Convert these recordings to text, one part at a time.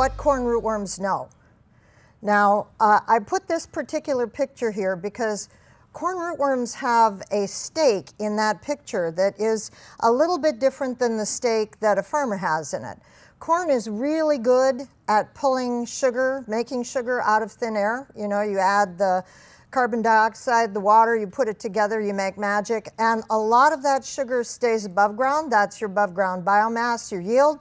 what corn rootworms know. Now, I put this particular picture here because corn rootworms have a stake in that picture that is a little bit different than the stake that a farmer has in it. Corn is really good at pulling sugar, making sugar out of thin air. You know, you add the carbon dioxide, the water, you put it together, you make magic, and a lot of that sugar stays above ground. That's your above ground biomass, your yield.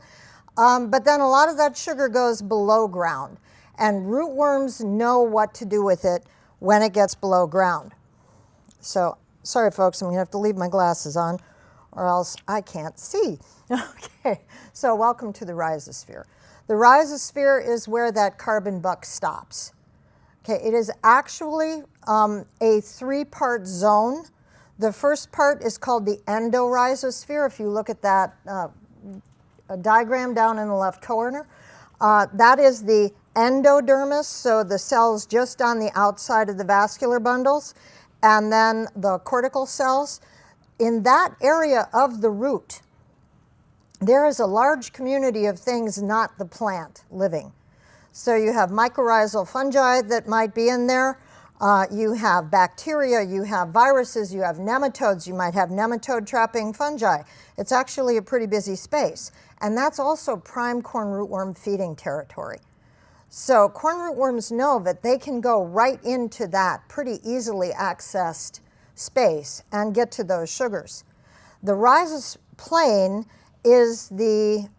But then a lot of that sugar goes below ground, and rootworms know what to do with it when it gets below ground. So, sorry folks, I'm gonna have to leave my glasses on or else I can't see. Okay, so welcome to the rhizosphere. The rhizosphere is where that carbon buck stops. Okay, it is actually a three-part zone. The first part is called the endorhizosphere. If you look at that diagram down in the left corner, that is the endodermis, so the cells just on the outside of the vascular bundles, and then the cortical cells. In that area of the root, there is a large community of things not the plant living. So you have mycorrhizal fungi that might be in there. You have bacteria, you have viruses, you have nematodes, you might have nematode trapping fungi. It's actually a pretty busy space. And that's also prime corn rootworm feeding territory. So corn rootworms know that they can go right into that pretty easily accessed space and get to those sugars. The rhizos plane is the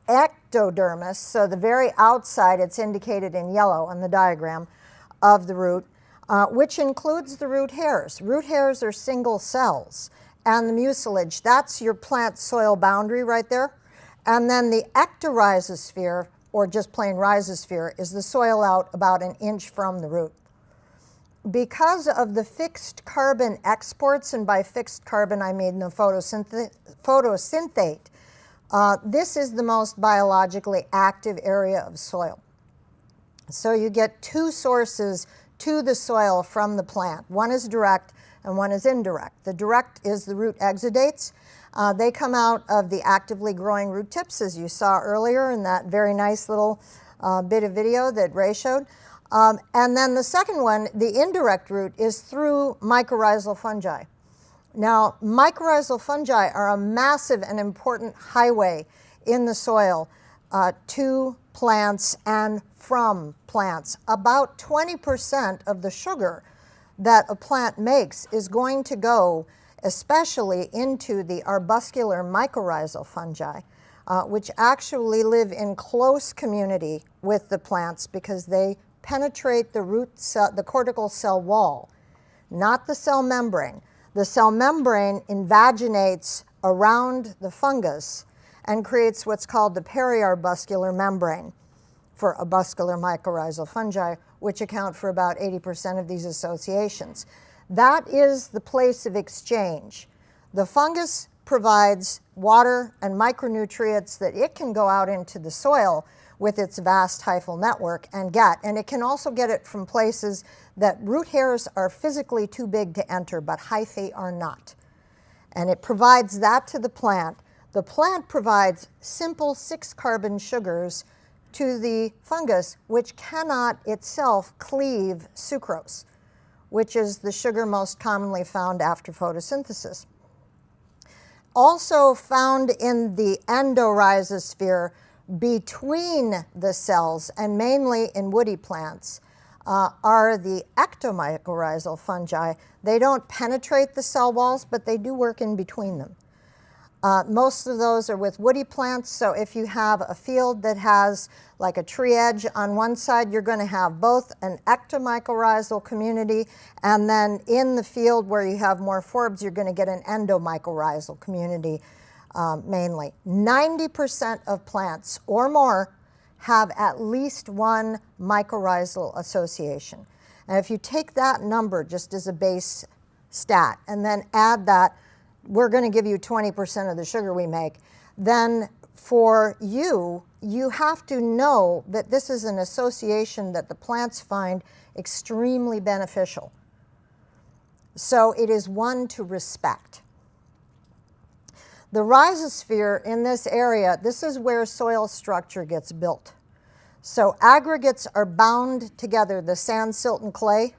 ectodermis, so the very outside, it's indicated in yellow on the diagram, of the root, which includes the root hairs. Root hairs are single cells, and the mucilage, that's your plant soil boundary right there. And then the ectorhizosphere, or just plain rhizosphere, is the soil out about an inch from the root. Because of the fixed carbon exports, and by fixed carbon I mean the photosynthate, this is the most biologically active area of soil. So you get two sources to the soil from the plant. One is direct and one is indirect. The direct is the root exudates. They come out of the actively growing root tips, as you saw earlier in that very nice little bit of video that Ray showed. And then the second one, the indirect route, is through mycorrhizal fungi. Now, mycorrhizal fungi are a massive and important highway in the soil to plants and from plants. About 20% of the sugar that a plant makes is going to go especially into the arbuscular mycorrhizal fungi, which actually live in close community with the plants because they penetrate the root cell, the cortical cell wall, not the cell membrane. The cell membrane invaginates around the fungus and creates what's called the periarbuscular membrane for arbuscular mycorrhizal fungi, which account for about 80% of these associations. That is the place of exchange. The fungus provides water and micronutrients that it can go out into the soil with its vast hyphal network and get. And it can also get it from places that root hairs are physically too big to enter, but hyphae are not. And it provides that to the plant. The plant provides simple 6-carbon sugars to the fungus, which cannot itself cleave sucrose, which is the sugar most commonly found after photosynthesis. Also found in the endorhizosphere between the cells, and mainly in woody plants, are the ectomycorrhizal fungi. They don't penetrate the cell walls, but they do work in between them. Most of those are with woody plants, so if you have a field that has like a tree edge on one side, you're going to have both an ectomycorrhizal community, and then in the field where you have more forbs, you're going to get an endomycorrhizal community mainly. 90% of plants or more have at least one mycorrhizal association. And if you take that number just as a base stat and then add that, we're going to give you 20% of the sugar we make, then for you, you have to know that this is an association that the plants find extremely beneficial. So it is one to respect. The rhizosphere in this area, this is where soil structure gets built. So aggregates are bound together, the sand, silt, and clay.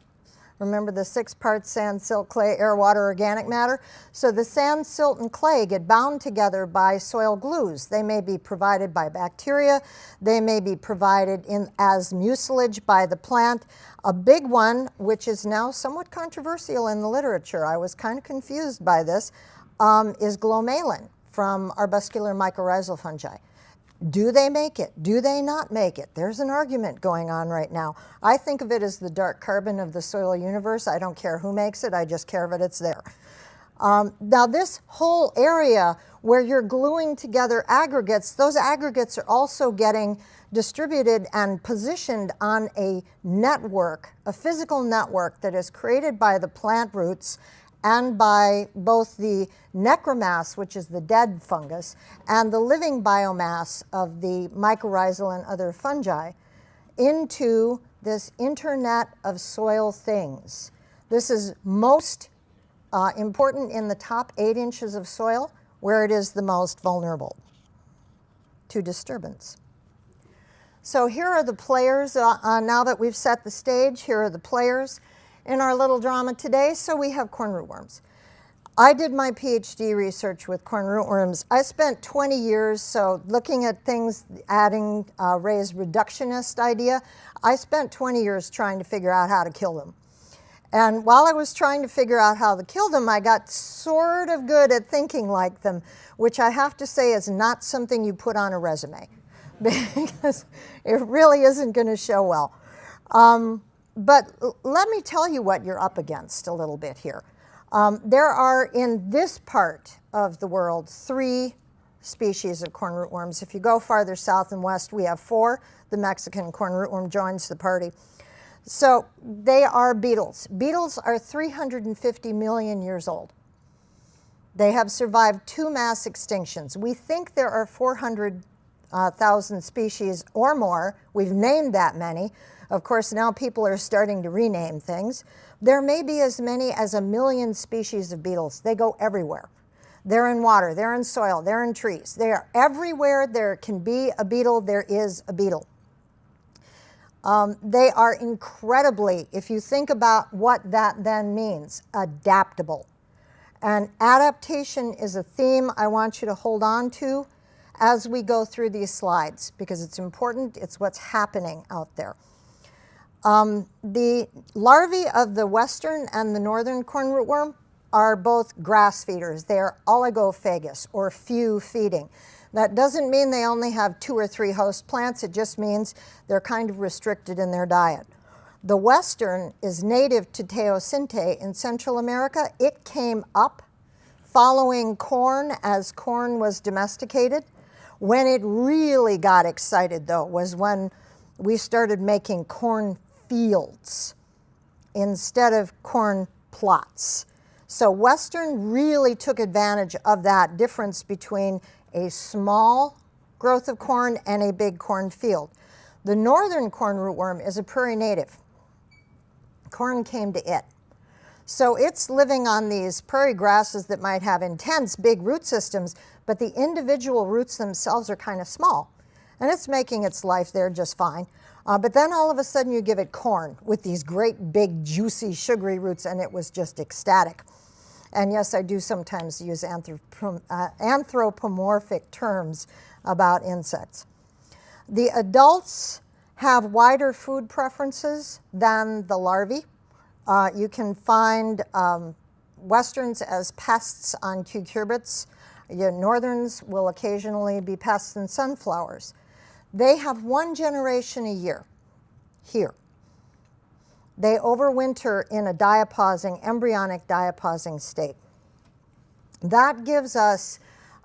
Remember the 6 parts sand, silt, clay, air, water, organic matter? So the sand, silt, and clay get bound together by soil glues. They may be provided by bacteria. They may be provided as mucilage by the plant. A big one, which is now somewhat controversial in the literature, I was kind of confused by this, is glomalin from arbuscular mycorrhizal fungi. Do they make it? Do they not make it? There's an argument going on right now. I think of it as the dark carbon of the soil universe. I don't care who makes it, I just care that it's there. Now this whole area where you're gluing together aggregates, those aggregates are also getting distributed and positioned on a network, a physical network that is created by the plant roots and by both the necromass, which is the dead fungus, and the living biomass of the mycorrhizal and other fungi, into this internet of soil things. This is most important in the top 8 inches of soil, where it is the most vulnerable to disturbance. So here are the players. Now that we've set the stage, here are the players in our little drama today. So we have corn rootworms. I did my Ph.D. research with corn rootworms. I spent 20 years, so looking at things, adding Ray's reductionist idea, I spent 20 years trying to figure out how to kill them. And while I was trying to figure out how to kill them, I got sort of good at thinking like them, which I have to say is not something you put on a resume, because it really isn't going to show well. But let me tell you what you're up against a little bit here. There are, in this part of the world, 3 species of corn rootworms. If you go farther south and west, we have 4. The Mexican corn rootworm joins the party. So they are beetles. Beetles are 350 million years old. They have survived 2 mass extinctions. We think there are 400,000 species or more. We've named that many. Of course, now people are starting to rename things. There may be as many as 1 million species of beetles. They go everywhere. They're in water, they're in soil, they're in trees. They are everywhere there can be a beetle, there is a beetle. They are incredibly, if you think about what that then means, adaptable. And adaptation is a theme I want you to hold on to as we go through these slides, because it's important, it's what's happening out there. The larvae of the western and the northern corn rootworm are both grass feeders. They are oligophagous, or few feeding. That doesn't mean they only have 2 or 3 host plants. It just means they're kind of restricted in their diet. The western is native to Teosinte in Central America. It came up following corn as corn was domesticated. When it really got excited, though, was when we started making corn fields instead of corn plots. So western really took advantage of that difference between a small growth of corn and a big corn field. The northern corn rootworm is a prairie native. Corn came to it. So it's living on these prairie grasses that might have intense big root systems, but the individual roots themselves are kind of small. And it's making its life there just fine. But then all of a sudden you give it corn with these great big juicy sugary roots, and it was just ecstatic. And yes, I do sometimes use anthropomorphic terms about insects. The adults have wider food preferences than the larvae. You can find westerns as pests on cucurbits. Northerns will occasionally be pests in sunflowers. They have 1 generation a year here. They overwinter in a diapausing, embryonic diapausing state. That gives us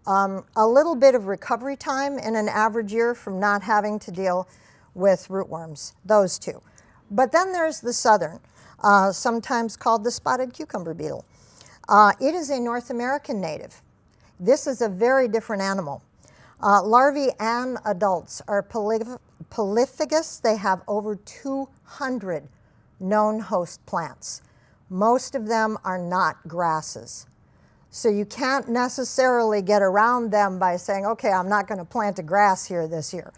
a little bit of recovery time in an average year from not having to deal with rootworms, those 2. But then there's the southern, sometimes called the spotted cucumber beetle. It is a North American native. This is a very different animal. Larvae and adults are polyphagous. They have over 200 known host plants. Most of them are not grasses. So you can't necessarily get around them by saying, okay, I'm not going to plant a grass here this year.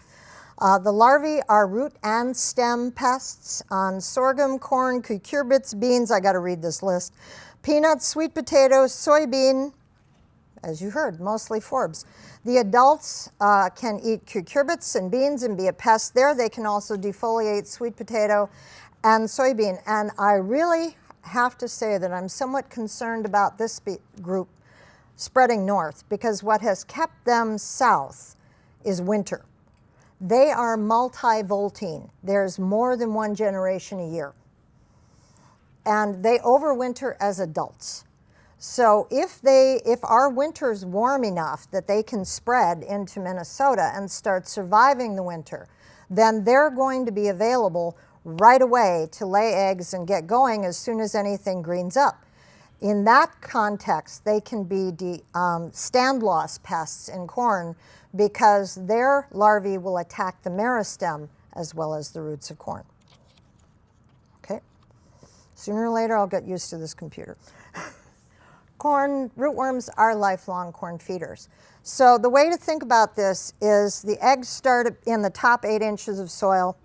The larvae are root and stem pests on sorghum, corn, cucurbits, beans, I got to read this list, peanuts, sweet potatoes, soybean, as you heard, mostly forbs. The adults can eat cucurbits and beans and be a pest there. They can also defoliate sweet potato and soybean. And I really have to say that I'm somewhat concerned about this group spreading north, because what has kept them south is winter. They are multivoltine. There's more than one generation a year. And they overwinter as adults. So if our winter's warm enough that they can spread into Minnesota and start surviving the winter, then they're going to be available right away to lay eggs and get going as soon as anything greens up. In that context, they can be stand loss pests in corn, because their larvae will attack the meristem as well as the roots of corn. Okay? Sooner or later, I'll get used to this computer. Corn rootworms are lifelong corn feeders. So the way to think about this is the eggs start in the top 8 inches of soil,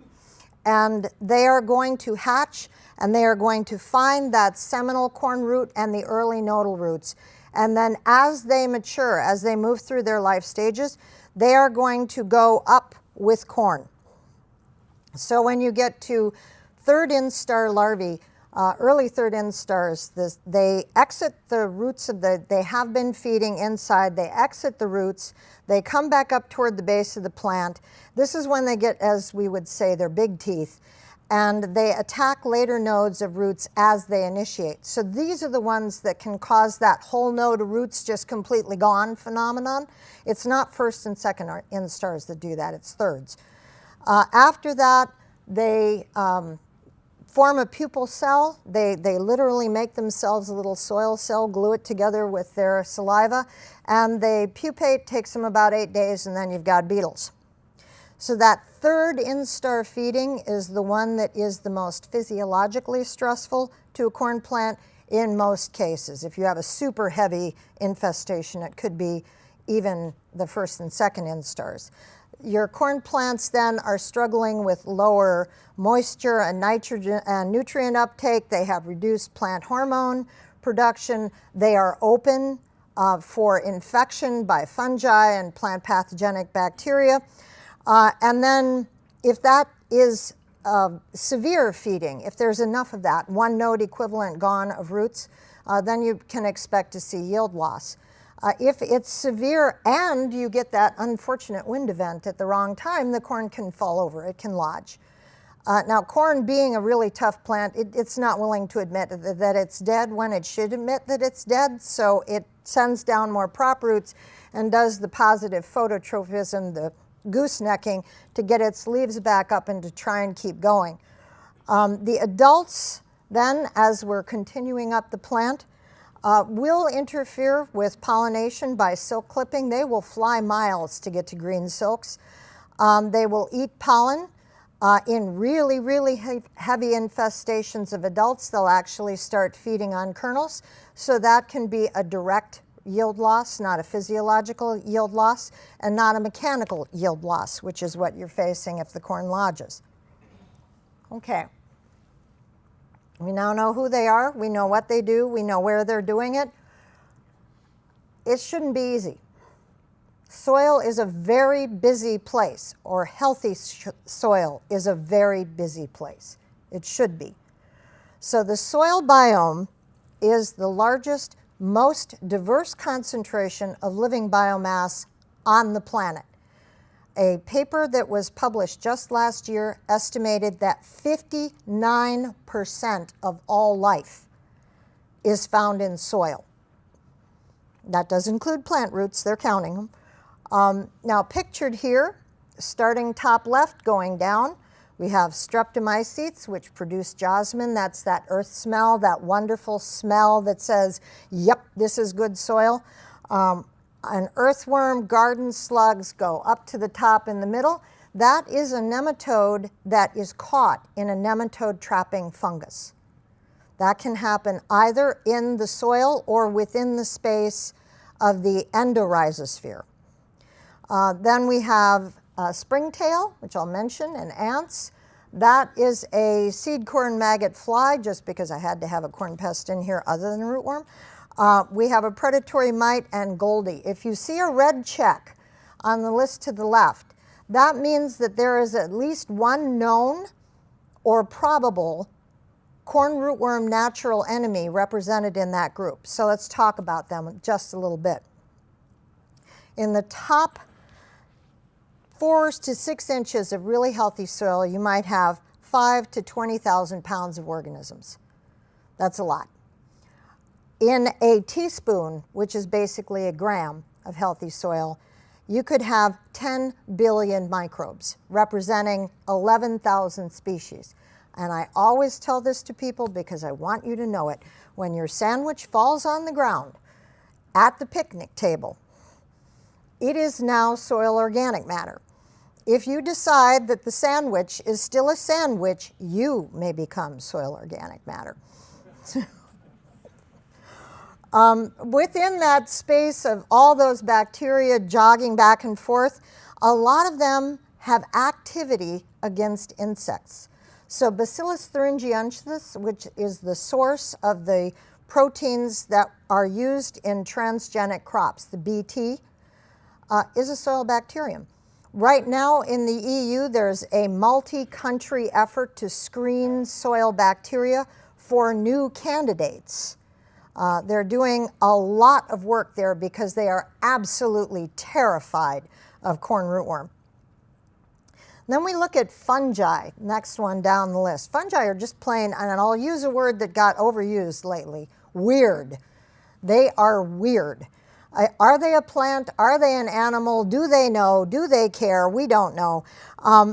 and they are going to hatch, and they are going to find that seminal corn root and the early nodal roots. And then as they mature, as they move through their life stages, they are going to go up with corn. So when you get to third instar larvae, early third instars, they exit the roots of they have been feeding inside, they exit the roots, they come back up toward the base of the plant. This is when they get, as we would say, their big teeth, and they attack later nodes of roots as they initiate. So these are the ones that can cause that whole node of roots just completely gone phenomenon. It's not first and second instars that do that, it's thirds. After that, they form a pupal cell. They literally make themselves a little soil cell, glue it together with their saliva, and they pupate, takes them about 8 days, and then you've got beetles. So that third instar feeding is the one that is the most physiologically stressful to a corn plant in most cases. If you have a super heavy infestation, it could be even the first and second instars. Your corn plants then are struggling with lower moisture and nitrogen and nutrient uptake. They have reduced plant hormone production. They are open for infection by fungi and plant pathogenic bacteria. And then if that is severe feeding, if there's enough of that, one node equivalent gone of roots, then you can expect to see yield loss. If it's severe and you get that unfortunate wind event at the wrong time, the corn can fall over, it can lodge. Now, corn being a really tough plant, it's not willing to admit that it's dead when it should admit that it's dead, so it sends down more prop roots and does the positive phototropism, the goosenecking, to get its leaves back up and to try and keep going. The adults then, as we're continuing up the plant, will interfere with pollination by silk clipping. They will fly miles to get to green silks. They will eat pollen. In really, really heavy infestations of adults, they'll actually start feeding on kernels. So that can be a direct yield loss, not a physiological yield loss, and not a mechanical yield loss, which is what you're facing if the corn lodges. Okay. We now know who they are, we know what they do, we know where they're doing it. It shouldn't be easy. Soil is a very busy place, or healthy soil is a very busy place. It should be. So the soil biome is the largest, most diverse concentration of living biomass on the planet. A paper that was published just last year estimated that 59% of all life is found in soil. That does include plant roots, they're counting them. Now pictured here, starting top left going down, we have streptomycetes, which produce jasmine. That's that earth smell, that wonderful smell that says, yep, this is good soil. An earthworm, garden slugs go up to the top in the middle. That is a nematode that is caught in a nematode trapping fungus. That can happen either in the soil or within the space of the endorhizosphere. Then we have springtail, which I'll mention, and ants. That is a seed corn maggot fly, just because I had to have a corn pest in here other than rootworm. We have a predatory mite and Goldie. If you see a red check on the list to the left, that means that there is at least one known or probable corn rootworm natural enemy represented in that group. So let's talk about them just a little bit. In the top 4 to 6 inches of really healthy soil, you might have 5 to 20,000 pounds of organisms. That's a lot. In a teaspoon, which is basically a gram of healthy soil, you could have 10 billion microbes, representing 11,000 species. And I always tell this to people because I want you to know it. When your sandwich falls on the ground at the picnic table, it is now soil organic matter. If you decide that the sandwich is still a sandwich, you may become soil organic matter. Within that space of all those bacteria jogging back and forth, a lot of them have activity against insects. So Bacillus thuringiensis, which is the source of the proteins that are used in transgenic crops, the BT, is a soil bacterium. Right now in the EU, there's a multi-country effort to screen soil bacteria for new candidates. They're doing a lot of work there because they are absolutely terrified of corn rootworm. Then we look at fungi, next one down the list. Fungi are just plain, and I'll use a word that got overused lately, weird. They are weird. Are they a plant? Are they an animal? Do they know? Do they care? We don't know.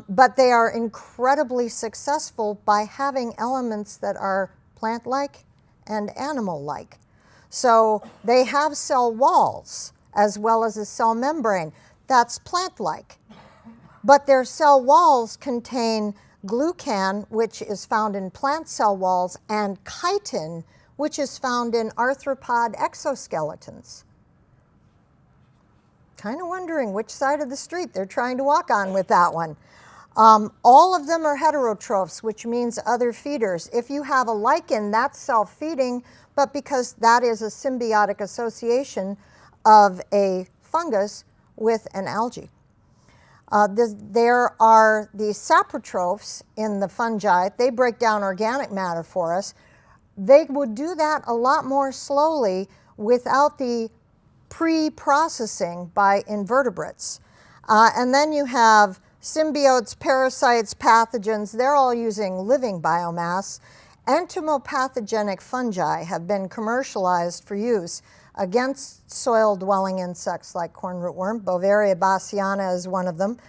But they are incredibly successful by having elements that are plant-like and animal-like. So they have cell walls as well as a cell membrane. That's plant-like. But their cell walls contain glucan, which is found in plant cell walls, and chitin, which is found in arthropod exoskeletons. Kind of wondering which side of the street they're trying to walk on with that one. All of them are heterotrophs, which means other feeders. If you have a lichen, that's self-feeding, but because that is a symbiotic association of a fungus with an algae. There are the saprotrophs in the fungi. They break down organic matter for us. They would do that a lot more slowly without the pre-processing by invertebrates. And then you have symbiotes, parasites, pathogens. They're all using living biomass. Entomopathogenic fungi have been commercialized for use against soil-dwelling insects like corn rootworm. Bovaria bassiana is one of them.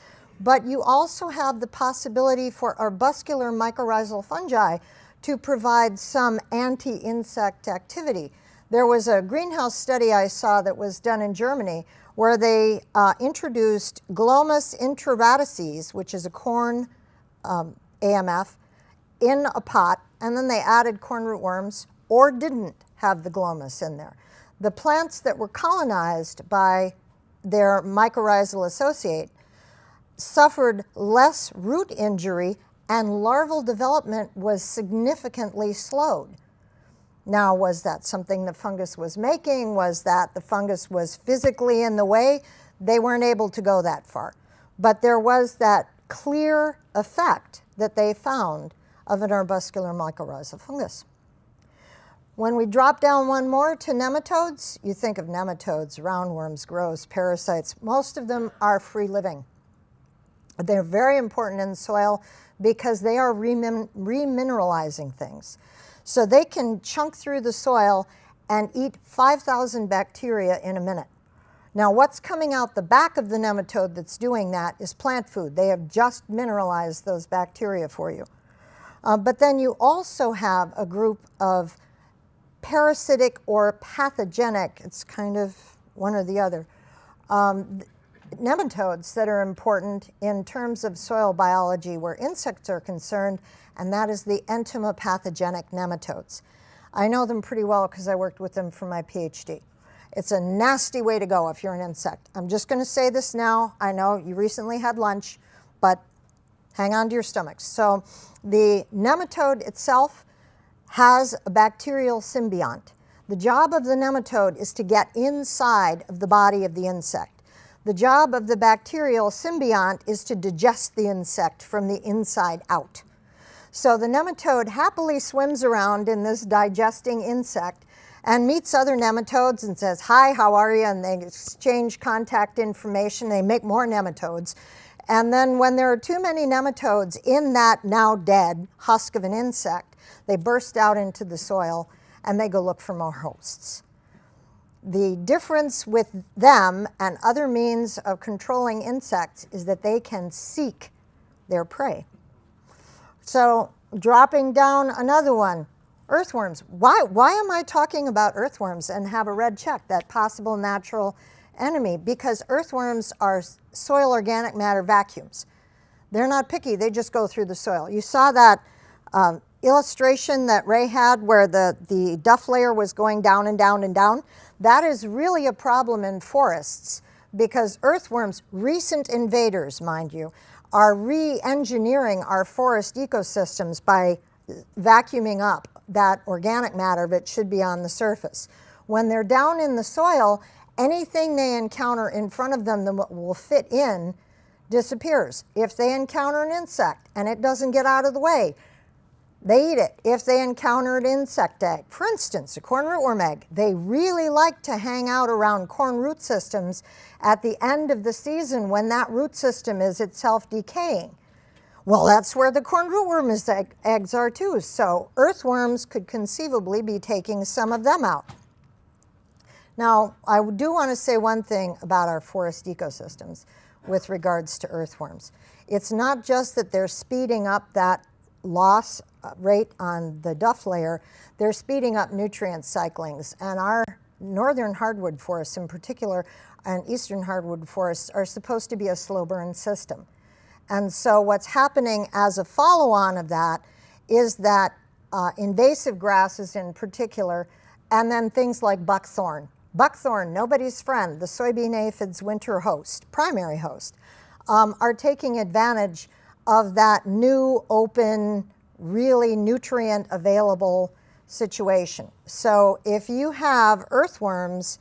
But you also have the possibility for arbuscular mycorrhizal fungi to provide some anti-insect activity. There was a greenhouse study I saw that was done in Germany where they introduced Glomus intraradices, which is a corn AMF, in a pot, and then they added corn rootworms or didn't have the Glomus in there. The plants that were colonized by their mycorrhizal associate suffered less root injury and larval development was significantly slowed. Now, was that something the fungus was making? Was that the fungus was physically in the way? They weren't able to go that far. But there was that clear effect that they found of an arbuscular mycorrhizal fungus. When we drop down one more to nematodes, you think of nematodes, roundworms, growths, parasites. Most of them are free living. They're very important in soil because they are remineralizing things. So they can chunk through the soil and eat 5,000 bacteria in a minute. Now, what's coming out the back of the nematode that's doing that is plant food. They have just mineralized those bacteria for you. But then you also have a group of parasitic or pathogenic, it's kind of one or the other, nematodes that are important in terms of soil biology where insects are concerned, and that is the entomopathogenic nematodes. I know them pretty well because I worked with them for my Ph.D. It's a nasty way to go if you're an insect. I'm just going to say this now. I know you recently had lunch, but hang on to your stomachs. So the nematode itself has a bacterial symbiont. The job of the nematode is to get inside of the body of the insect. The job of the bacterial symbiont is to digest the insect from the inside out. So the nematode happily swims around in this digesting insect and meets other nematodes and says, hi, how are you? And they exchange contact information. They make more nematodes. And then when there are too many nematodes in that now dead husk of an insect, they burst out into the soil and they go look for more hosts. The difference with them and other means of controlling insects is that they can seek their prey. So dropping down another one, earthworms. Why am I talking about earthworms and have a red check, that possible natural enemy? Because earthworms are soil organic matter vacuums. They're not picky, they just go through the soil. You saw that illustration that Ray had where the duff layer was going down and down and down. That is really a problem in forests because earthworms, recent invaders, mind you, are re-engineering our forest ecosystems by vacuuming up that organic matter that should be on the surface. When they're down in the soil, anything they encounter in front of them that will fit in disappears. If they encounter an insect and it doesn't get out of the way, they eat it. If they encounter an insect egg, for instance, a corn rootworm egg, they really like to hang out around corn root systems at the end of the season when that root system is itself decaying. Well, that's where the corn rootworm's eggs are too. So earthworms could conceivably be taking some of them out. Now, I do want to say one thing about our forest ecosystems with regards to earthworms. It's not just that they're speeding up that loss rate on the duff layer, they're speeding up nutrient cyclings. And our northern hardwood forests in particular and eastern hardwood forests are supposed to be a slow burn system. And so what's happening as a follow-on of that is that invasive grasses in particular, and then things like buckthorn. Buckthorn, nobody's friend, the soybean aphid's winter host, primary host, are taking advantage of that new, open, really nutrient available situation. So if you have earthworms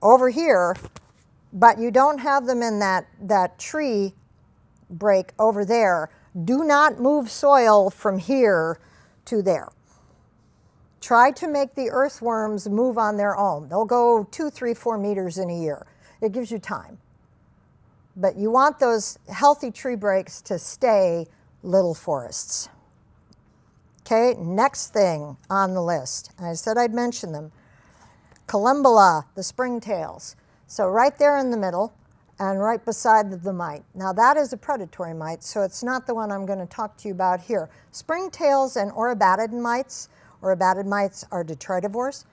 over here, but you don't have them in that tree break over there, do not move soil from here to there. Try to make the earthworms move on their own. They'll go 2, 3, 4 meters in a year. It gives you time. But you want those healthy tree breaks to stay little forests. Okay, next thing on the list. I said I'd mention them. Collembola, the springtails. So right there in the middle and right beside the mite. Now that is a predatory mite, so it's not the one I'm going to talk to you about here. Springtails and Orobatid mites are detritivores,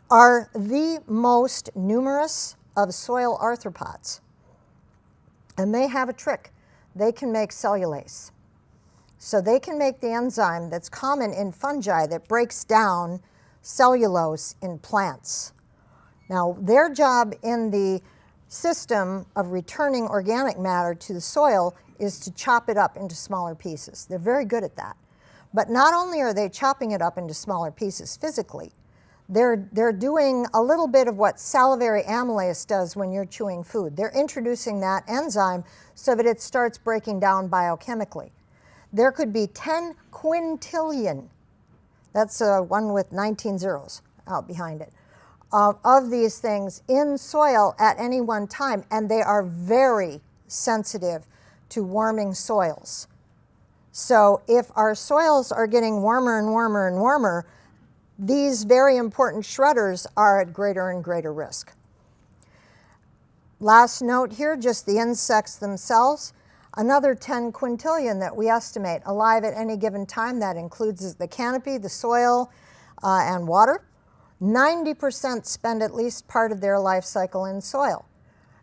are the most numerous of soil arthropods. And they have a trick. They can make cellulase. So they can make the enzyme that's common in fungi that breaks down cellulose in plants. Now, their job in the system of returning organic matter to the soil is to chop it up into smaller pieces. They're very good at that. But not only are they chopping it up into smaller pieces physically, they're doing a little bit of what salivary amylase does when you're chewing food. They're introducing that enzyme so that it starts breaking down biochemically. There could be 10 quintillion, that's one with 19 zeros out behind it, of these things in soil at any one time, and they are very sensitive to warming soils. So if our soils are getting warmer and warmer and warmer, these very important shredders are at greater and greater risk. Last note here, just the insects themselves. Another 10 quintillion that we estimate alive at any given time. That includes the canopy, the soil, and water. 90% spend at least part of their life cycle in soil.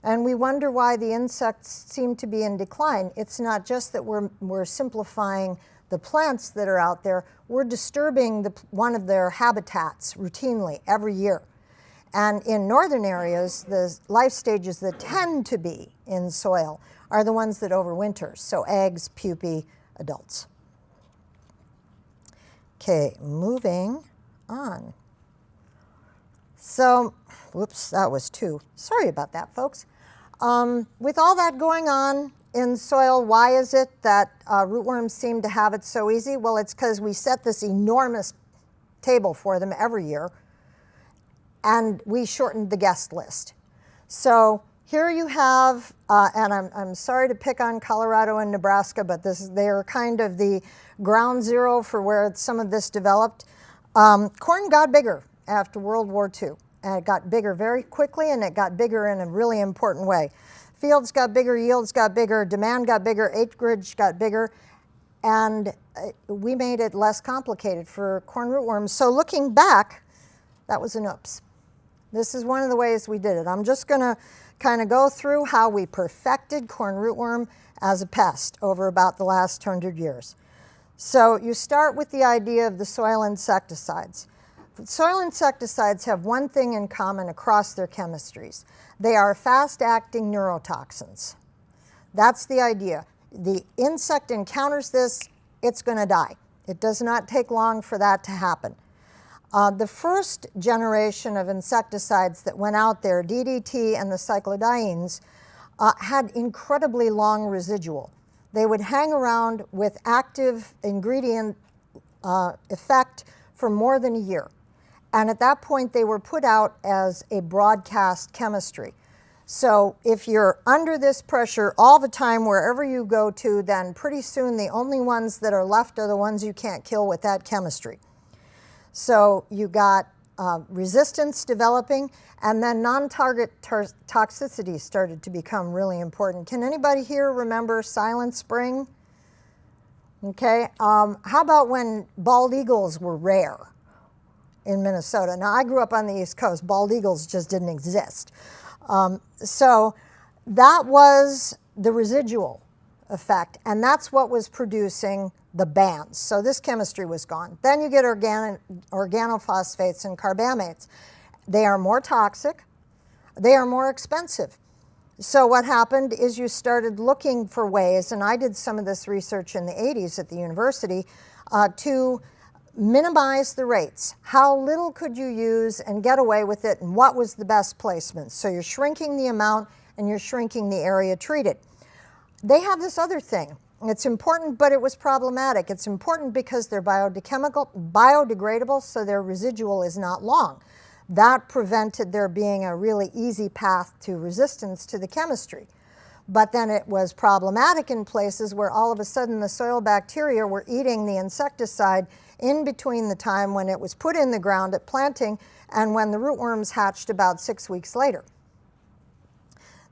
And we wonder why the insects seem to be in decline. It's not just that we're simplifying the plants that are out there, we're disturbing one of their habitats routinely every year. And in northern areas, the life stages that tend to be in soil are the ones that overwinter, so eggs, pupae, adults. Okay, moving on. So, whoops, that was 2. Sorry about that, folks. With all that going on in soil, why is it that rootworms seem to have it so easy? Well, it's because we set this enormous table for them every year, and we shortened the guest list. So here you have, and I'm sorry to pick on Colorado and Nebraska, but they're kind of the ground zero for where some of this developed. Corn got bigger after World War II, and it got bigger very quickly, and it got bigger in a really important way. Fields got bigger, yields got bigger, demand got bigger, acreage got bigger, and we made it less complicated for corn rootworms. So looking back, that was an oops. This is one of the ways we did it. I'm just going to kind of go through how we perfected corn rootworm as a pest over about the last 100 years. So you start with the idea of the soil insecticides. Soil insecticides have one thing in common across their chemistries. They are fast-acting neurotoxins. That's the idea. The insect encounters this, it's going to die. It does not take long for that to happen. The first generation of insecticides that went out there, DDT and the cyclodines, had incredibly long residual. They would hang around with active ingredient effect for more than a year. And at that point, they were put out as a broadcast chemistry. So if you're under this pressure all the time, wherever you go to, then pretty soon the only ones that are left are the ones you can't kill with that chemistry. So you got resistance developing, and then non-target toxicity started to become really important. Can anybody here remember Silent Spring? Okay, how about when bald eagles were rare in Minnesota? Now, I grew up on the East Coast. Bald eagles just didn't exist. So that was the residual effect, and that's what was producing the bans. So this chemistry was gone. Then you get organophosphates and carbamates. They are more toxic. They are more expensive. So what happened is you started looking for ways, and I did some of this research in the 80s at the university, to minimize the rates. How little could you use and get away with it, and what was the best placement? So you're shrinking the amount and you're shrinking the area treated. They have this other thing. It's important, but it was problematic. It's important because they're biodegradable, so their residual is not long. That prevented there being a really easy path to resistance to the chemistry. But then it was problematic in places where all of a sudden the soil bacteria were eating the insecticide in between the time when it was put in the ground at planting and when the rootworms hatched about 6 weeks later.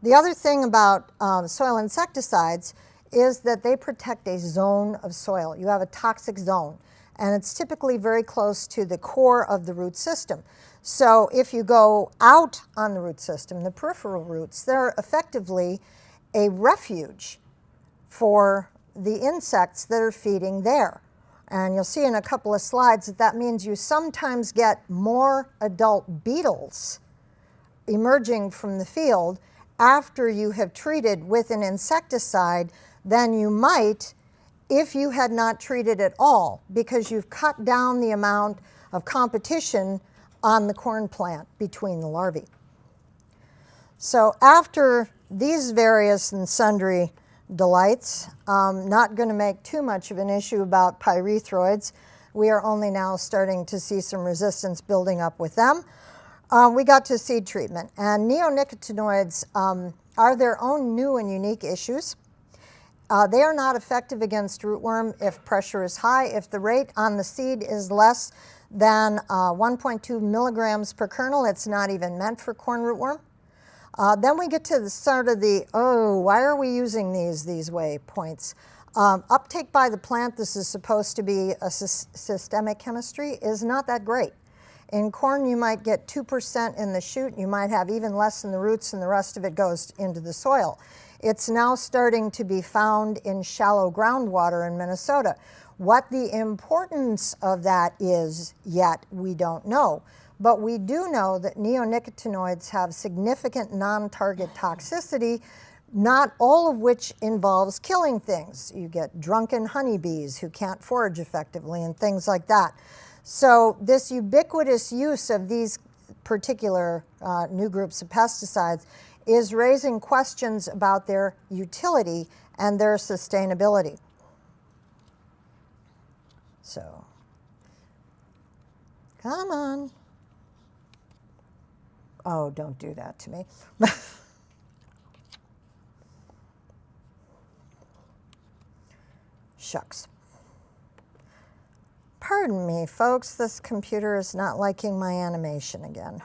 The other thing about soil insecticides is that they protect a zone of soil. You have a toxic zone, and it's typically very close to the core of the root system. So if you go out on the root system, the peripheral roots, they're effectively a refuge for the insects that are feeding there. And you'll see in a couple of slides that that means you sometimes get more adult beetles emerging from the field after you have treated with an insecticide than you might if you had not treated at all, because you've cut down the amount of competition on the corn plant between the larvae. So after these various and sundry delights, not going to make too much of an issue about pyrethroids. We are only now starting to see some resistance building up with them. We got to seed treatment, and neonicotinoids are their own new and unique issues. They are not effective against rootworm if pressure is high. If the rate on the seed is less than 1.2 milligrams per kernel, it's not even meant for corn rootworm. Then we get to the start of the, oh, why are we using these way points? Uptake by the plant, this is supposed to be a systemic chemistry, is not that great. In corn, you might get 2% in the shoot. You might have even less in the roots, and the rest of it goes into the soil. It's now starting to be found in shallow groundwater in Minnesota. What the importance of that is yet, we don't know. but we do know that neonicotinoids have significant non-target toxicity, not all of which involves killing things. You get drunken honeybees who can't forage effectively and things like that. So this ubiquitous use of these particular new groups of pesticides is raising questions about their utility and their sustainability. So, come on. Oh, don't do that to me. Shucks. Pardon me, folks, this computer is not liking my animation again.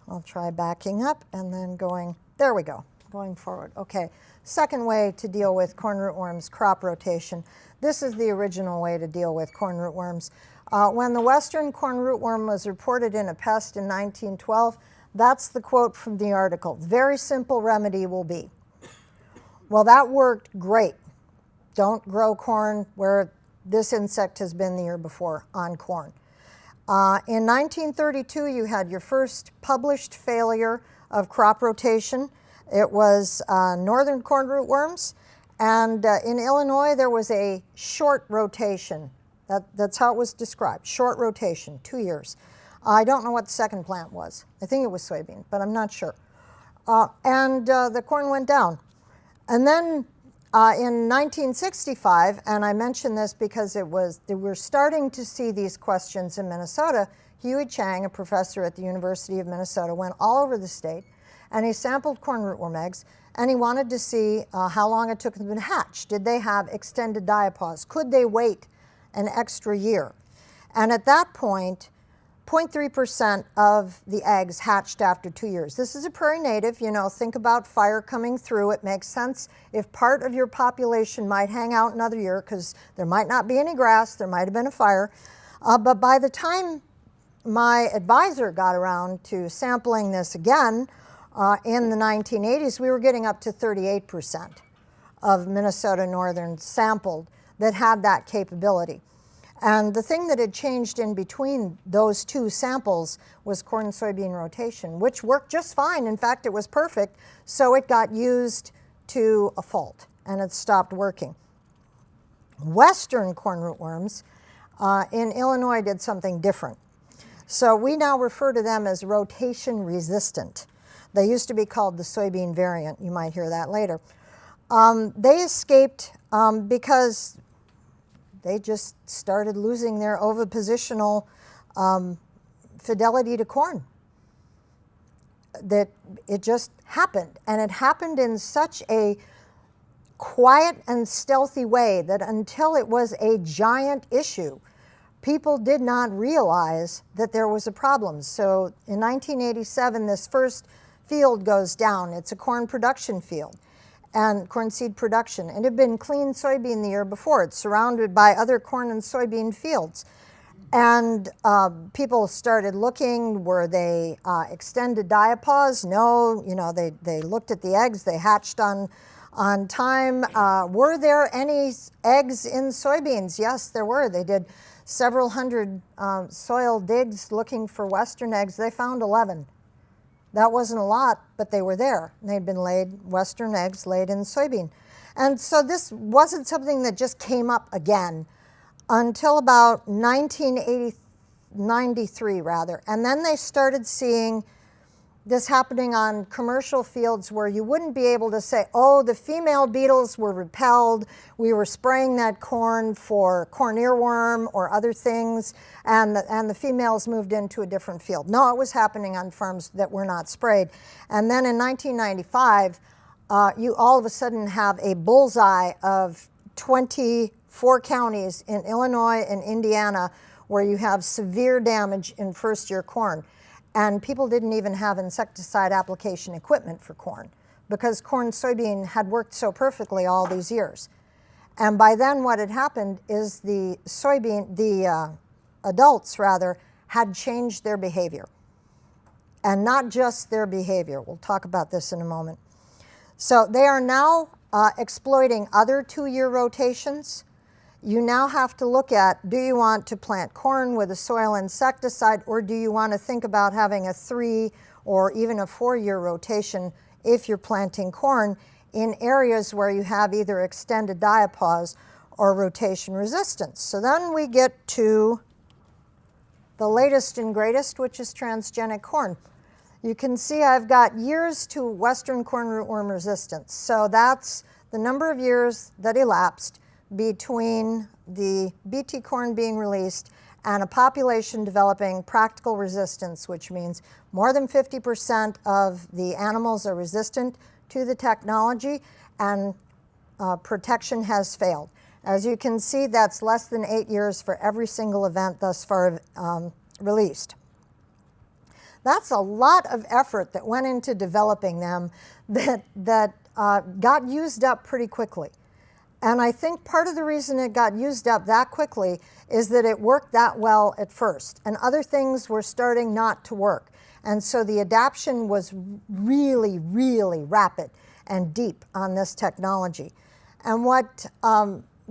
I'll try backing up and then going, there we go, going forward. Okay, second way to deal with corn rootworms, crop rotation. This is the original way to deal with corn rootworms. When the western corn rootworm was reported in a pest in 1912, that's the quote from the article. Very simple remedy will be. Well, that worked great. Don't grow corn where this insect has been the year before on corn. In 1932, you had your first published failure of crop rotation. It was northern corn rootworms. And in Illinois, there was a short rotation. That's how it was described, short rotation, 2 years. I don't know what the second plant was. I think it was soybean, but I'm not sure. And the corn went down. And then in 1965, and I mention this because we're starting to see these questions in Minnesota. Huey Chang, a professor at the University of Minnesota, went all over the state, and he sampled corn rootworm eggs, and he wanted to see how long it took them to hatch. Did they have extended diapause? Could they wait an extra year? And at that point, 0.3% of the eggs hatched after 2 years. This is a prairie native, you know, think about fire coming through. It makes sense if part of your population might hang out another year because there might not be any grass, there might have been a fire. But by the time my advisor got around to sampling this again in the 1980s, we were getting up to 38% of Minnesota Northern sampled that had that capability. And the thing that had changed in between those two samples was corn and soybean rotation, which worked just fine. In fact, it was perfect. So it got used to a fault, and it stopped working. Western corn rootworms in Illinois did something different. So we now refer to them as rotation resistant. They used to be called the soybean variant. You might hear that later. They escaped because they just started losing their ovipositional fidelity to corn. That it just happened. And it happened in such a quiet and stealthy way that until it was a giant issue, people did not realize that there was a problem. So in 1987, this first field goes down. It's a corn production field. And corn seed production. It had been clean soybean the year before. It's surrounded by other corn and soybean fields. And people started looking, were they extended diapause? No, you know, they looked at the eggs, they hatched on time. Were there any eggs in soybeans? Yes, there were. They did several hundred soil digs looking for western eggs. They found 11. That wasn't a lot, but they were there. They'd been laid, western eggs laid in soybean. And so this wasn't something that just came up again until about 1993, rather. And then they started seeing this happening on commercial fields where you wouldn't be able to say, oh, the female beetles were repelled, we were spraying that corn for corn earworm or other things, and the females moved into a different field. No, it was happening on farms that were not sprayed. And then in 1995, you all of a sudden have a bullseye of 24 counties in Illinois and Indiana where you have severe damage in first-year corn. And people didn't even have insecticide application equipment for corn because corn and soybean had worked so perfectly all these years. And by then what had happened is the adults rather, had changed their behavior. And not just their behavior. We'll talk about this in a moment. So they are now exploiting other 2-year rotations. you now have to look at, do you want to plant corn with a soil insecticide, or do you want to think about having a 3 or even a 4-year rotation if you're planting corn in areas where you have either extended diapause or rotation resistance. So then we get to the latest and greatest, which is transgenic corn. You can see I've got years to western corn rootworm resistance. So that's the number of years that elapsed between the BT corn being released and a population developing practical resistance, which means more than 50% of the animals are resistant to the technology, and protection has failed. As you can see, that's less than 8 years for every single event thus far released. That's a lot of effort that went into developing them that got used up pretty quickly. And I think part of the reason it got used up that quickly is that it worked that well at first, and other things were starting not to work. And so the adoption was really, really rapid and deep on this technology. And what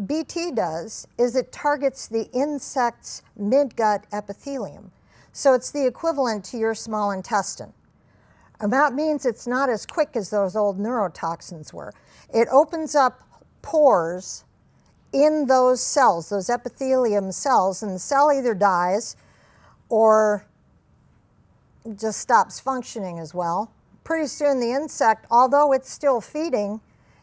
BT does is it targets the insect's midgut epithelium. So it's the equivalent to your small intestine. And that means it's not as quick as those old neurotoxins were. It opens up pores in those cells, those epithelium cells, and the cell either dies or just stops functioning as well. Pretty soon the insect, although it's still feeding,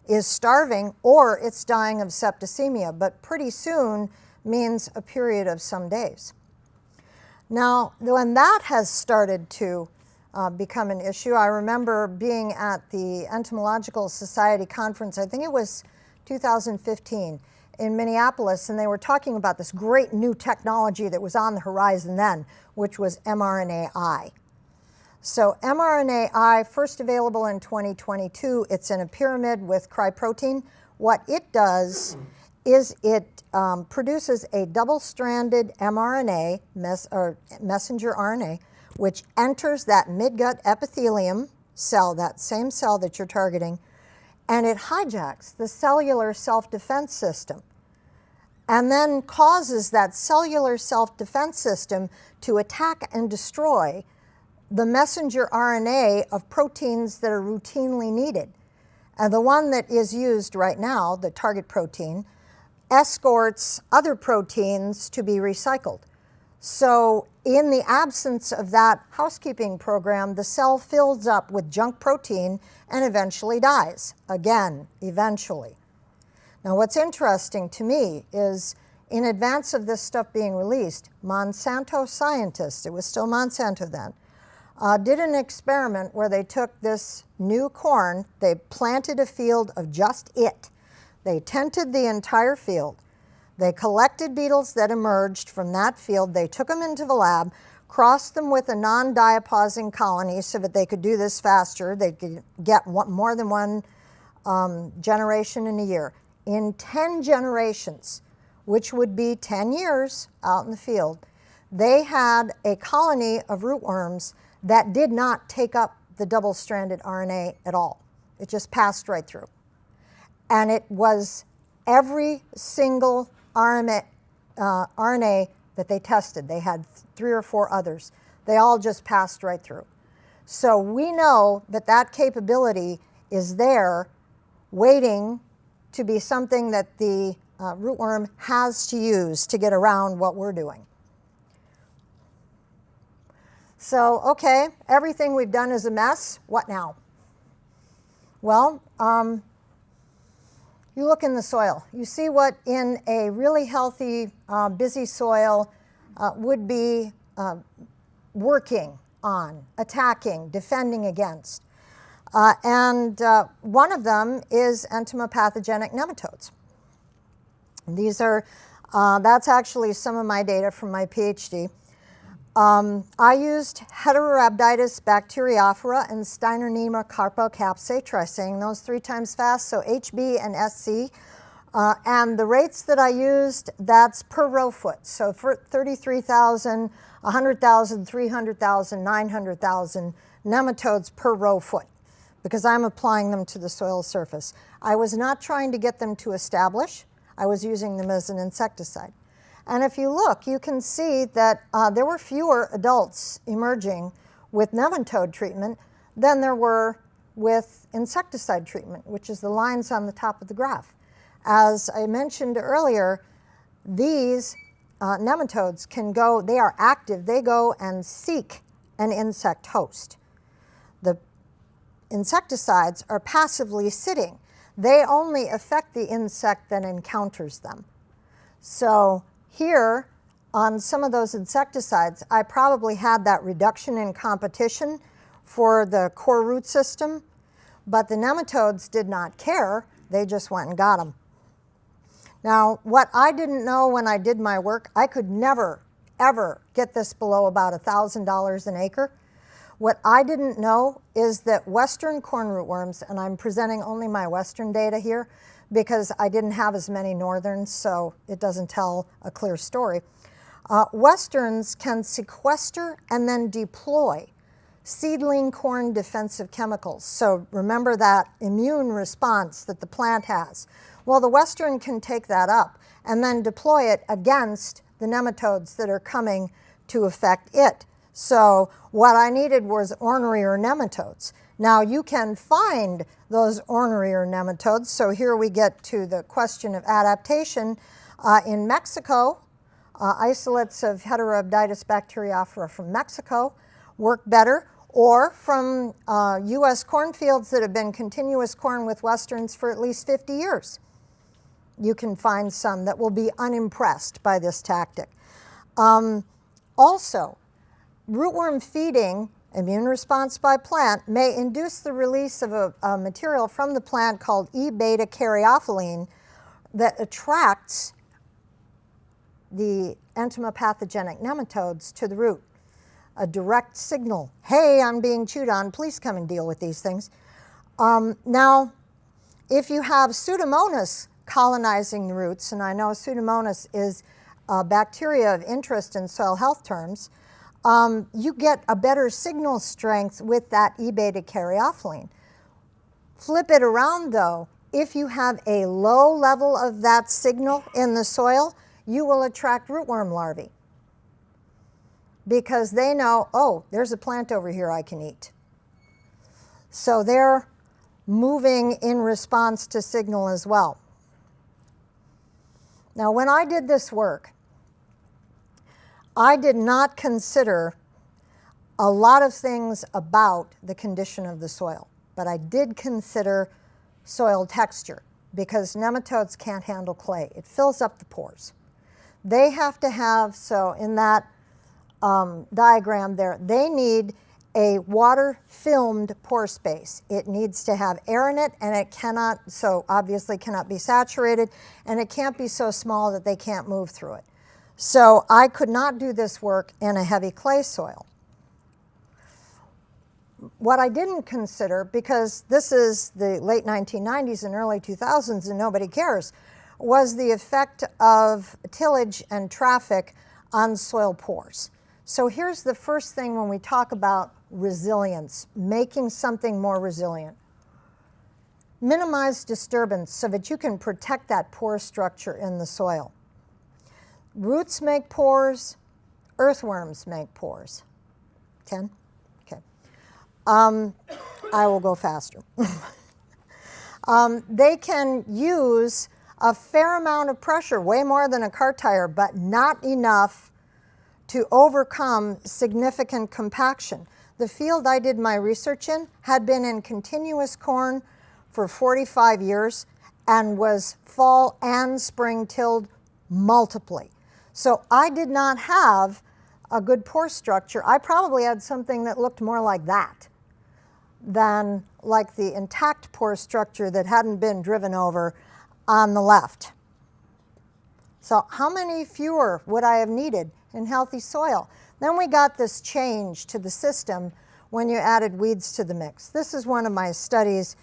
is starving or it's dying of septicemia, but pretty soon means a period of some days. Now, when that has started to become an issue, I remember being at the Entomological Society conference, I think it was 2015, in Minneapolis, and they were talking about this great new technology that was on the horizon then, which was mRNAi. So mRNAi, first available in 2022, it's in a pyramid with cryprotein. What it does is it produces a double-stranded mRNA, messenger RNA, which enters that midgut epithelium cell, that same cell that you're targeting, and it hijacks the cellular self-defense system and then causes that cellular self-defense system to attack and destroy the messenger RNA of proteins that are routinely needed. And the one that is used right now, the target protein, escorts other proteins to be recycled. So in the absence of that housekeeping program, the cell fills up with junk protein and eventually dies. Again, eventually. Now what's interesting to me is in advance of this stuff being released, Monsanto scientists, it was still Monsanto then, did an experiment where they took this new corn, they planted a field of just it. They tented the entire field. They collected beetles that emerged from that field. They took them into the lab, crossed them with a non-diapausing colony so that they could do this faster. They could get more than one generation in a year. In 10 generations, which would be 10 years out in the field, they had a colony of rootworms that did not take up the double-stranded RNA at all. It just passed right through. And it was every single RNA that they tested. They had 3 or 4 others. They all just passed right through. So we know that that capability is there waiting to be something that the rootworm has to use to get around what we're doing. So, okay, everything we've done is a mess. What now? Well, you look in the soil. You see what in a really healthy, busy soil would be working on, attacking, defending against. And one of them is entomopathogenic nematodes. These are, that's actually some of my data from my Ph.D. I used Heterorhabditis bacteriophora and Steinernema carpocapsae. Try saying those 3 times fast, so HB and SC. And the rates that I used, that's per row foot. So for 33,000, 100,000, 300,000, 900,000 nematodes per row foot, because I'm applying them to the soil surface. I was not trying to get them to establish. I was using them as an insecticide. And if you look, you can see that there were fewer adults emerging with nematode treatment than there were with insecticide treatment, which is the lines on the top of the graph. As I mentioned earlier, these nematodes can go, they are active, they go and seek an insect host. The insecticides are passively sitting. They only affect the insect that encounters them. So here, on some of those insecticides, I probably had that reduction in competition for the core root system, but the nematodes did not care. They just went and got them. Now, what I didn't know when I did my work, I could never, ever get this below about $1,000 an acre. What I didn't know is that western corn rootworms, and I'm presenting only my western data here because I didn't have as many northerns, so it doesn't tell a clear story. Westerns can sequester and then deploy seedling corn defensive chemicals. So remember that immune response that the plant has. Well, the western can take that up and then deploy it against the nematodes that are coming to affect it. So what I needed was ornerier nematodes. Now you can find those ornerier nematodes. So here we get to the question of adaptation. In Mexico, isolates of Heterorhabditis bacteriophora from Mexico work better, or from US cornfields that have been continuous corn with westerns for at least 50 years. You can find some that will be unimpressed by this tactic. Also, rootworm feeding, immune response by plant, may induce the release of a material from the plant called E-beta caryophyllene that attracts the entomopathogenic nematodes to the root. A direct signal, hey, I'm being chewed on, please come and deal with these things. Now, if you have Pseudomonas colonizing the roots, and I know Pseudomonas is a bacteria of interest in soil health terms, you get a better signal strength with that E-beta caryophyllene. Flip it around though, if you have a low level of that signal in the soil, you will attract rootworm larvae, because they know, oh, there's a plant over here I can eat. So they're moving in response to signal as well. Now, when I did this work, I did not consider a lot of things about the condition of the soil, but I did consider soil texture, because nematodes can't handle clay. It fills up the pores. They have to have, so in that diagram there, they need a water-filmed pore space. It needs to have air in it, and it cannot, so obviously cannot be saturated, and it can't be so small that they can't move through it. So I could not do this work in a heavy clay soil. What I didn't consider, because this is the late 1990s and early 2000s and nobody cares, was the effect of tillage and traffic on soil pores. So here's the first thing when we talk about resilience, making something more resilient. Minimize disturbance so that you can protect that pore structure in the soil. Roots make pores, earthworms make pores. 10? Okay. I will go faster. They can use a fair amount of pressure, way more than a car tire, but not enough to overcome significant compaction. The field I did my research in had been in continuous corn for 45 years and was fall and spring tilled multiply. So I did not have a good pore structure. I probably had something that looked more like that than like the intact pore structure that hadn't been driven over on the left. So how many fewer would I have needed in healthy soil? Then we got this change to the system when you added weeds to the mix. This is one of my studies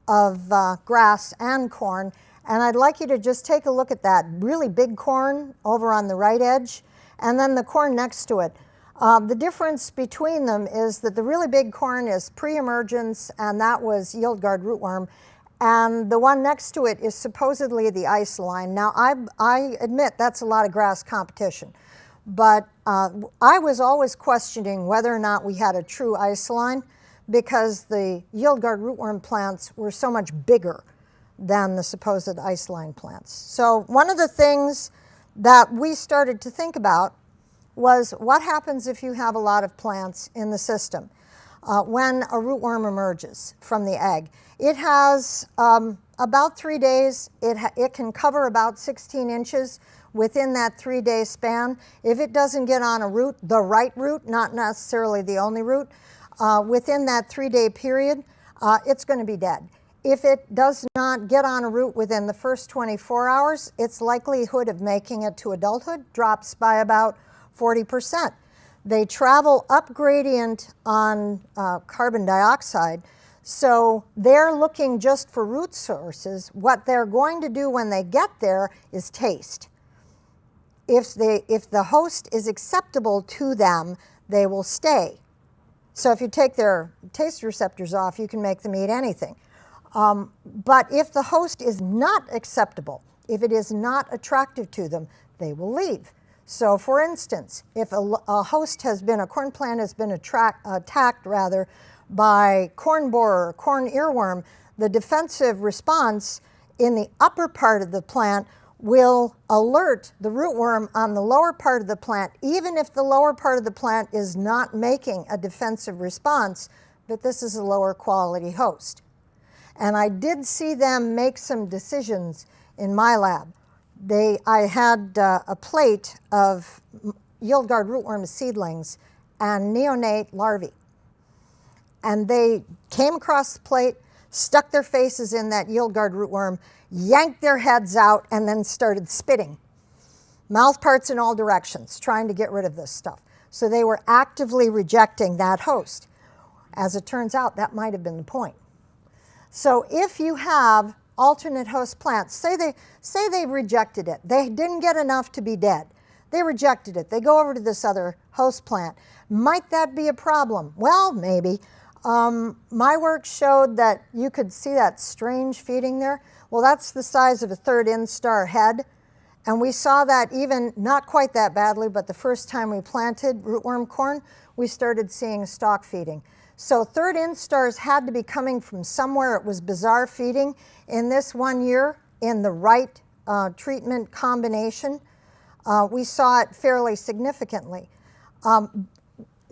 of grass and corn, and I'd like you to just take a look at that really big corn over on the right edge, and then the corn next to it. The difference between them is that the really big corn is pre-emergence, and that was yield guard rootworm, and the one next to it is supposedly the ice line. Now, I admit that's a lot of grass competition, but I was always questioning whether or not we had a true ice line because the yield guard rootworm plants were so much bigger than the supposed ice line plants. So one of the things that we started to think about was what happens if you have a lot of plants in the system when a rootworm emerges from the egg. It has about 3 days. It can cover about 16 inches within that 3-day span. If it doesn't get on a root, the right root, not necessarily the only root, within that 3-day period, it's going to be dead. If it does not get on a root within the first 24 hours, its likelihood of making it to adulthood drops by about 40%. They travel up gradient on carbon dioxide, so they're looking just for root sources. What they're going to do when they get there is taste. If the host is acceptable to them, they will stay. So if you take their taste receptors off, you can make them eat anything. But if the host is not acceptable, if it is not attractive to them, they will leave. So for instance, if a corn plant has been attacked by corn borer or corn earworm, the defensive response in the upper part of the plant will alert the rootworm on the lower part of the plant, even if the lower part of the plant is not making a defensive response, but this is a lower quality host. And I did see them make some decisions in my lab. I had a plate of yield guard rootworm seedlings and neonate larvae. And they came across the plate, stuck their faces in that yield guard rootworm, yanked their heads out, and then started spitting. Mouth parts in all directions, trying to get rid of this stuff. So they were actively rejecting that host. As it turns out, that might have been the point. So if you have alternate host plants, say they rejected it. They didn't get enough to be dead. They rejected it. They go over to this other host plant. Might that be a problem? Well, maybe. My work showed that you could see that strange feeding there. Well, that's the size of a third instar head. And we saw that even not quite that badly, but the first time we planted rootworm corn, we started seeing stalk feeding. So third instars had to be coming from somewhere. It was bizarre feeding. In this 1 year, in the right treatment combination, we saw it fairly significantly.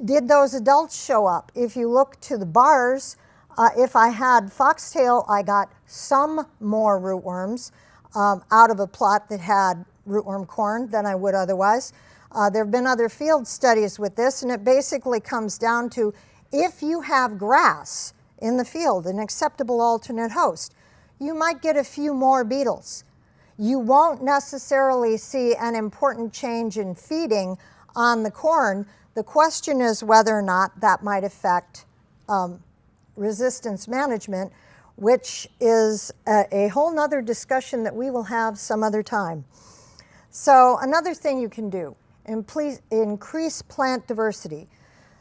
Did those adults show up? If you look to the bars, if I had foxtail, I got some more rootworms out of a plot that had rootworm corn than I would otherwise. There have been other field studies with this, and it basically comes down to if you have grass in the field, an acceptable alternate host, you might get a few more beetles. You won't necessarily see an important change in feeding on the corn. The question is whether or not that might affect resistance management, which is a whole nother discussion that we will have some other time. So another thing you can do, increase plant diversity.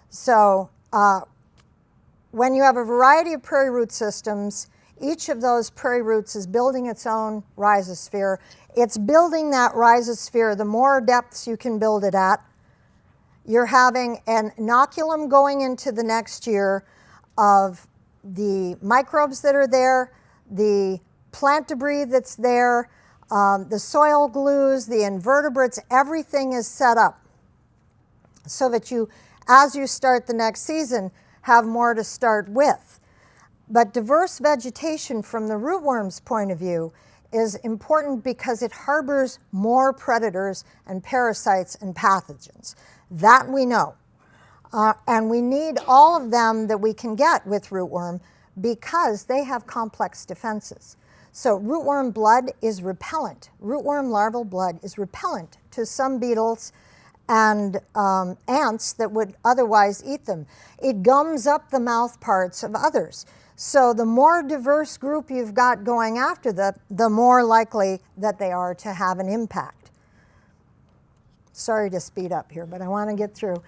So when you have a variety of prairie root systems, each of those prairie roots is building its own rhizosphere. It's building that rhizosphere. The more depths you can build it at, you're having an inoculum going into the next year of the microbes that are there, the plant debris that's there, the soil glues, the invertebrates, everything is set up so that you, as you start the next season, have more to start with. But diverse vegetation from the rootworm's point of view is important because it harbors more predators and parasites and pathogens. That we know. And we need all of them that we can get with rootworm because they have complex defenses. So rootworm blood is repellent. Rootworm larval blood is repellent to some beetles and ants that would otherwise eat them. It gums up the mouth parts of others. So the more diverse group you've got going after them, the more likely that they are to have an impact. Sorry to speed up here, but I want to get through.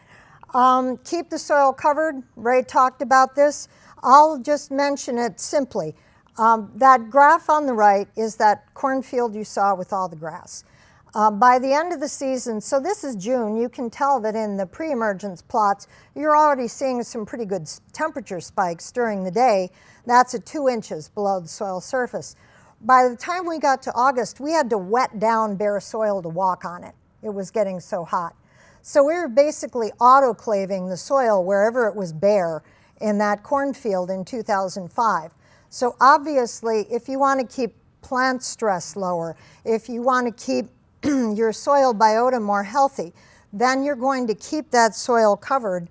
Keep the soil covered. Ray talked about this. I'll just mention it simply. That graph on the right is that cornfield you saw with all the grass. By the end of the season, so this is June, you can tell that in the pre-emergence plots, you're already seeing some pretty good temperature spikes during the day. That's at 2 inches below the soil surface. By the time we got to August, we had to wet down bare soil to walk on it. It was getting so hot. So we were basically autoclaving the soil wherever it was bare in that cornfield in 2005. So obviously, if you want to keep plant stress lower, if you want to keep your soil biota more healthy, then you're going to keep that soil covered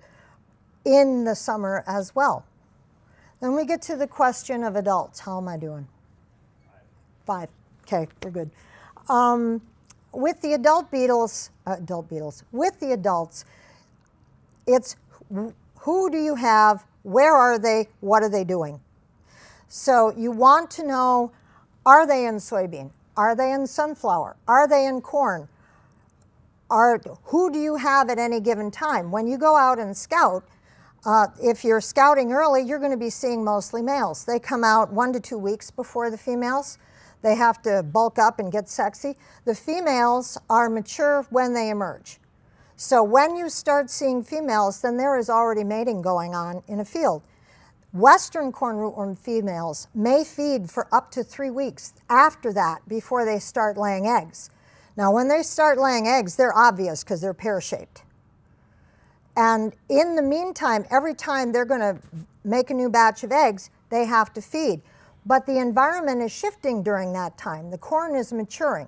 in the summer as well. Then we get to the question of adults. How am I doing? 5. Okay, we're good. With the adult beetles, with the adults, it's who do you have, where are they, what are they doing? So you want to know, are they in soybean? Are they in sunflower? Are they in corn? Who do you have at any given time? When you go out and scout, if you're scouting early, you're going to be seeing mostly males. They come out 1 to 2 weeks before the females. They have to bulk up and get sexy. The females are mature when they emerge. So when you start seeing females, then there is already mating going on in a field. Western corn rootworm females may feed for up to 3 weeks after that before they start laying eggs. Now, when they start laying eggs, they're obvious because they're pear-shaped. And in the meantime, every time they're going to make a new batch of eggs, they have to feed. But the environment is shifting during that time. The corn is maturing.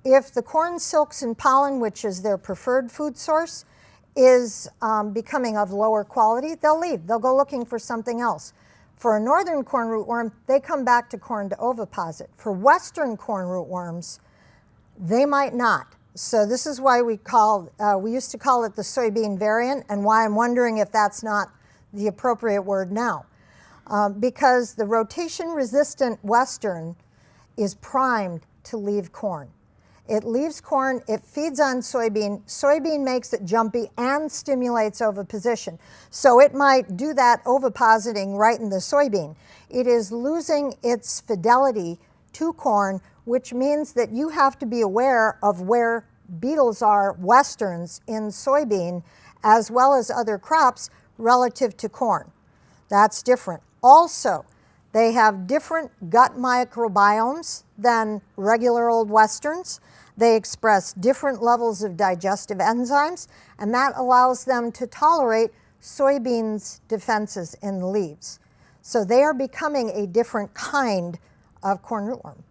If the corn silks and pollen, which is their preferred food source, is becoming of lower quality, they'll leave. They'll go looking for something else. For a northern corn rootworm, they come back to corn to oviposit. For western corn rootworms, they might not. So this is why we used to call it the soybean variant, and why I'm wondering if that's not the appropriate word now. Because the rotation-resistant western is primed to leave corn. It leaves corn, it feeds on soybean. Soybean makes it jumpy and stimulates oviposition. So it might do that ovipositing right in the soybean. It is losing its fidelity to corn, which means that you have to be aware of where beetles are, westerns, in soybean, as well as other crops relative to corn. That's different. Also, they have different gut microbiomes than regular old westerns. They express different levels of digestive enzymes, and that allows them to tolerate soybeans' defenses in the leaves. So they are becoming a different kind of corn rootworm.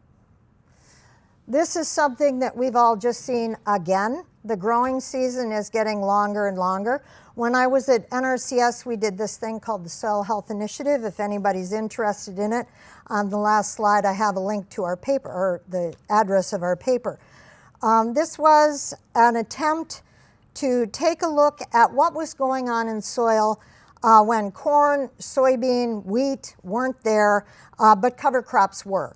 This is something that we've all just seen again. The growing season is getting longer and longer. When I was at NRCS, we did this thing called the Soil Health Initiative. If anybody's interested in it, on the last slide I have a link to our paper, or the address of our paper. This was an attempt to take a look at what was going on in soil when corn, soybean, wheat weren't there, but cover crops were.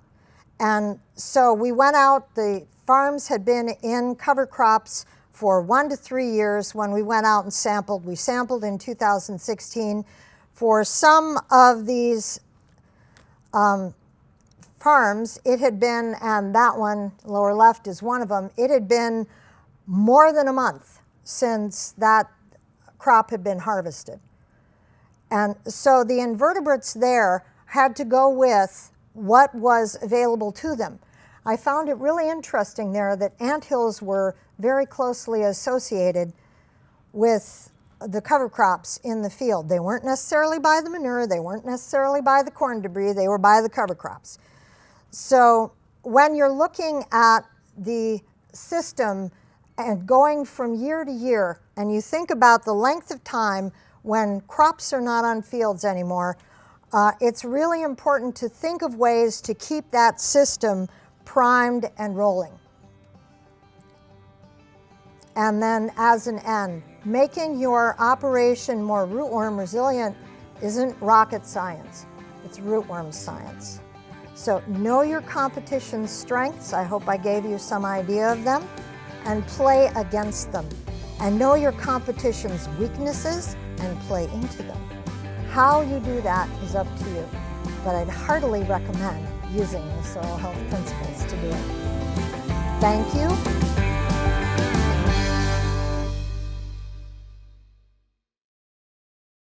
And so we went out, the farms had been in cover crops for 1 to 3 years when we went out and sampled. We sampled in 2016. For some of these farms, it had been, and that one, lower left, is one of them, it had been more than a month since that crop had been harvested. And so the invertebrates there had to go with what was available to them. I found it really interesting there that anthills were very closely associated with the cover crops in the field. They weren't necessarily by the manure, they weren't necessarily by the corn debris, they were by the cover crops. So when you're looking at the system and going from year to year, and you think about the length of time when crops are not on fields anymore, it's really important to think of ways to keep that system primed and rolling. And then as an end, making your operation more rootworm resilient isn't rocket science, it's rootworm science. So know your competition's strengths, I hope I gave you some idea of them, and play against them. And know your competition's weaknesses and play into them. How you do that is up to you. but I'd heartily recommend using the soil health principles to do it. Thank you.